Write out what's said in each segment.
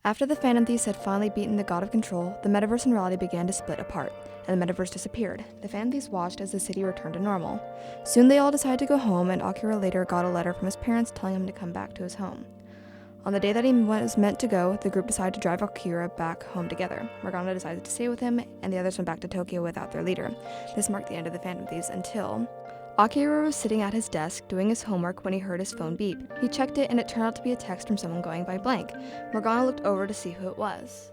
After the Phantom Thieves had finally beaten the God of Control, the metaverse and reality began to split apart, and the metaverse disappeared. The Phantom Thieves watched as the city returned to normal. Soon they all decided to go home, and Akira later got a letter from his parents telling him to come back to his home. On the day that he was meant to go, the group decided to drive Akira back home together. Morgana decided to stay with him, and the others went back to Tokyo without their leader. This marked the end of the Phantom Thieves until... Akira was sitting at his desk doing his homework when he heard his phone beep. He checked it, and it turned out to be a text from someone going by blank. Morgana looked over to see who it was.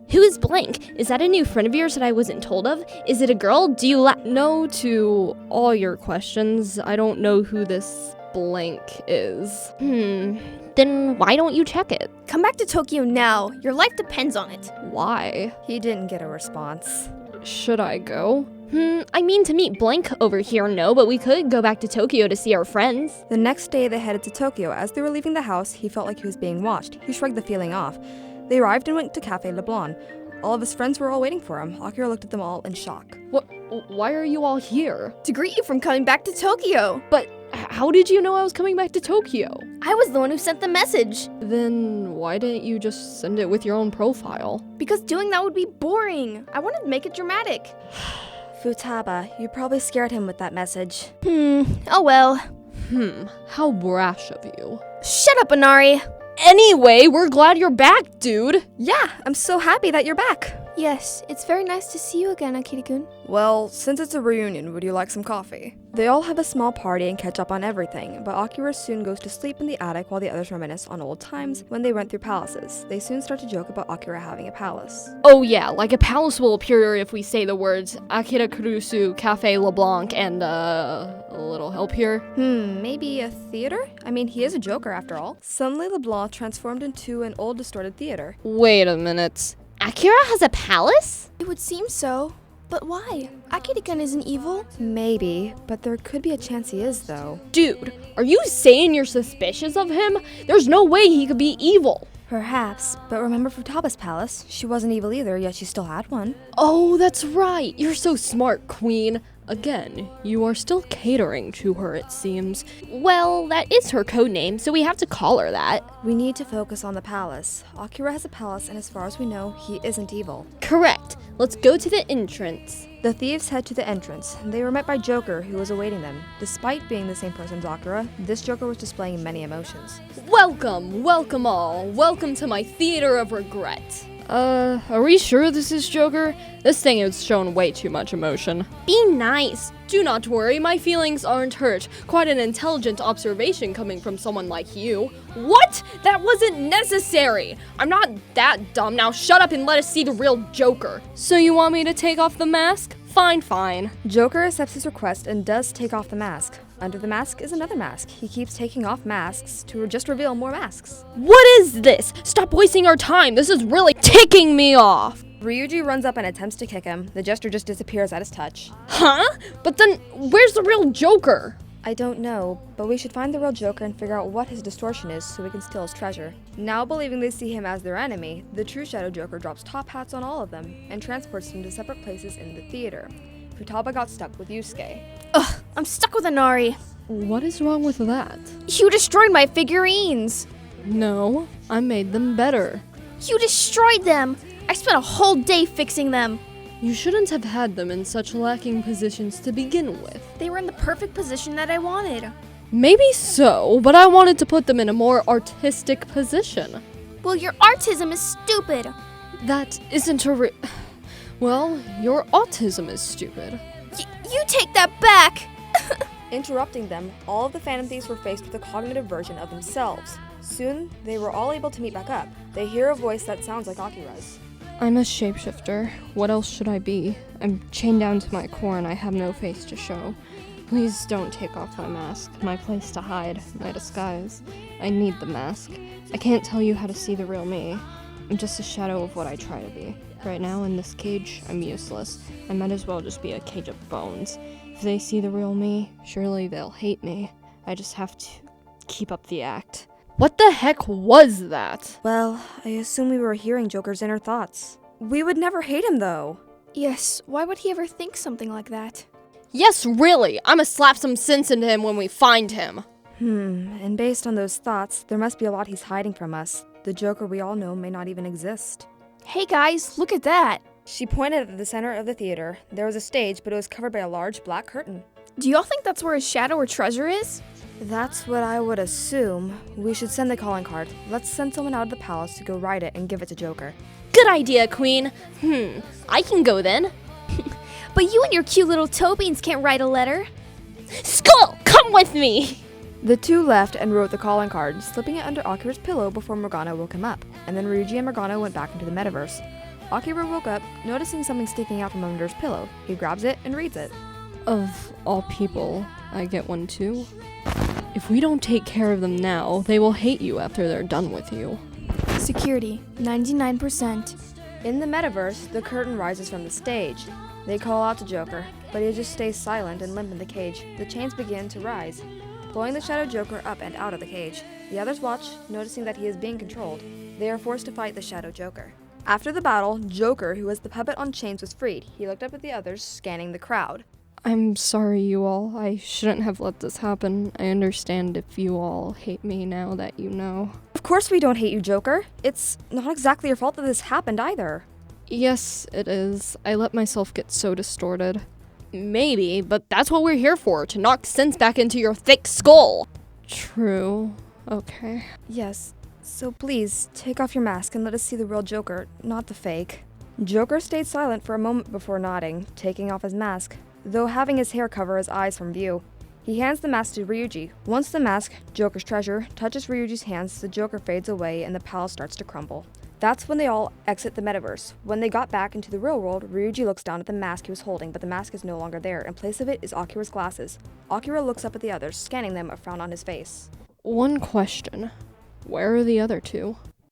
Who is blank? Is that a new friend of yours that I wasn't told of? Is it a girl? Do you No to all your questions. I don't know who this blank is. Then why don't you check it? Come back to Tokyo now. Your life depends on it. Why? He didn't get a response. Should I go? I mean to meet blank over here, no, but we could go back to Tokyo to see our friends. The next day, they headed to Tokyo. As they were leaving the house, he felt like he was being watched. He shrugged the feeling off. They arrived and went to Café Leblon. All of his friends were all waiting for him. Akira looked at them all in shock. What? Why are you all here? To greet you from coming back to Tokyo. But how did you know I was coming back to Tokyo? I was the one who sent the message. Then why didn't you just send it with your own profile? Because doing that would be boring. I wanted to make it dramatic. Futaba, you probably scared him with that message. Oh well. How brash of you. Shut up, Inari. Anyway, we're glad you're back, dude. Yeah, I'm so happy that you're back. Yes, it's very nice to see you again, Akira-kun. Well, since it's a reunion, would you like some coffee? They all have a small party and catch up on everything, but Akira soon goes to sleep in the attic while the others reminisce on old times when they went through palaces. They soon start to joke about Akira having a palace. Oh yeah, like a palace will appear if we say the words Akira Kurusu, Café LeBlanc, and a little help here. Maybe a theater? I mean, he is a joker after all. Suddenly LeBlanc transformed into an old distorted theater. Wait a minute. Akira has a palace? It would seem so. But why? Akira-kun isn't evil. Maybe, but there could be a chance he is, though. Dude, are you saying you're suspicious of him? There's no way he could be evil. Perhaps, but remember Futaba's palace? She wasn't evil either, yet she still had one. Oh, that's right. You're so smart, Queen. Again, you are still catering to her, it seems. Well, that is her codename, so we have to call her that. We need to focus on the palace. Akira has a palace, and as far as we know, he isn't evil. Correct. Let's go to the entrance. The thieves head to the entrance. They were met by Joker, who was awaiting them. Despite being the same person as Akira, this Joker was displaying many emotions. Welcome all. Welcome to my theater of regret. Are we sure this is Joker? This thing has shown way too much emotion. Be nice. Do not worry, my feelings aren't hurt. Quite an intelligent observation coming from someone like you. What? That wasn't necessary. I'm not that dumb. Now shut up and let us see the real Joker. So you want me to take off the mask? Fine. Joker accepts his request and does take off the mask. Under the mask is another mask. He keeps taking off masks to just reveal more masks. What is this? Stop wasting our time. This is really ticking me off. Ryuji runs up and attempts to kick him. The jester just disappears at his touch. Huh? But then, where's the real Joker? I don't know, but we should find the real Joker and figure out what his distortion is so we can steal his treasure. Now believing they see him as their enemy, the true Shadow Joker drops top hats on all of them and transports them to separate places in the theater. Futaba got stuck with Yusuke. Ugh, I'm stuck with Inari. What is wrong with that? You destroyed my figurines. No, I made them better. You destroyed them. I spent a whole day fixing them. You shouldn't have had them in such lacking positions to begin with. They were in the perfect position that I wanted. Maybe so, but I wanted to put them in a more artistic position. Well, your artism is stupid. That isn't Well, your autism is stupid. You take that back. Interrupting them, all of the Phantom Thieves were faced with a cognitive version of themselves. Soon, they were all able to meet back up. They hear a voice that sounds like Akira's. I'm a shapeshifter. What else should I be? I'm chained down to my core and I have no face to show. Please don't take off my mask, my place to hide, my disguise. I need the mask. I can't tell you how to see the real me. I'm just a shadow of what I try to be. Right now, in this cage, I'm useless. I might as well just be a cage of bones. If they see the real me, surely they'll hate me. I just have to keep up the act. What the heck was that? Well, I assume we were hearing Joker's inner thoughts. We would never hate him, though. Yes, why would he ever think something like that? Yes, really! I'ma slap some sense into him when we find him. And based on those thoughts, there must be a lot he's hiding from us. The Joker we all know may not even exist. Hey guys, look at that. She pointed at the center of the theater. There was a stage, but it was covered by a large black curtain. Do y'all think that's where his shadow or treasure is? That's what I would assume. We should send the calling card. Let's send someone out of the palace to go write it and give it to Joker. Good idea, Queen. I can go then. But you and your cute little toe beans can't write a letter. Skull, come with me! The two left and wrote the calling card, slipping it under Akira's pillow before Morgana woke him up, and then Ryuji and Morgana went back into the metaverse. Akira woke up, noticing something sticking out from under his pillow. He grabs it and reads it. Of all people, I get one too. If we don't take care of them now, they will hate you after they're done with you. Security, 99%. In the metaverse, the curtain rises from the stage. They call out to Joker, but he just stays silent and limp in the cage. The chains begin to rise, pulling the Shadow Joker up and out of the cage. The others watch, noticing that he is being controlled. They are forced to fight the Shadow Joker. After the battle, Joker, who was the puppet on chains, was freed. He looked up at the others, scanning the crowd. I'm sorry, you all. I shouldn't have let this happen. I understand if you all hate me now that you know. Of course we don't hate you, Joker. It's not exactly your fault that this happened either. Yes, it is. I let myself get so distorted. Maybe, but that's what we're here for, to knock sense back into your thick skull. True. Okay. Yes, so please, take off your mask and let us see the real Joker, not the fake. Joker stayed silent for a moment before nodding, taking off his mask, though having his hair cover his eyes from view. He hands the mask to Ryuji. Once the mask, Joker's treasure, touches Ryuji's hands, the Joker fades away and the palace starts to crumble. That's when they all exit the metaverse. When they got back into the real world, Ryuji looks down at the mask he was holding, but the mask is no longer there. In place of it is Akira's glasses. Akira looks up at the others, scanning them, a frown on his face. One question. Where are the other two?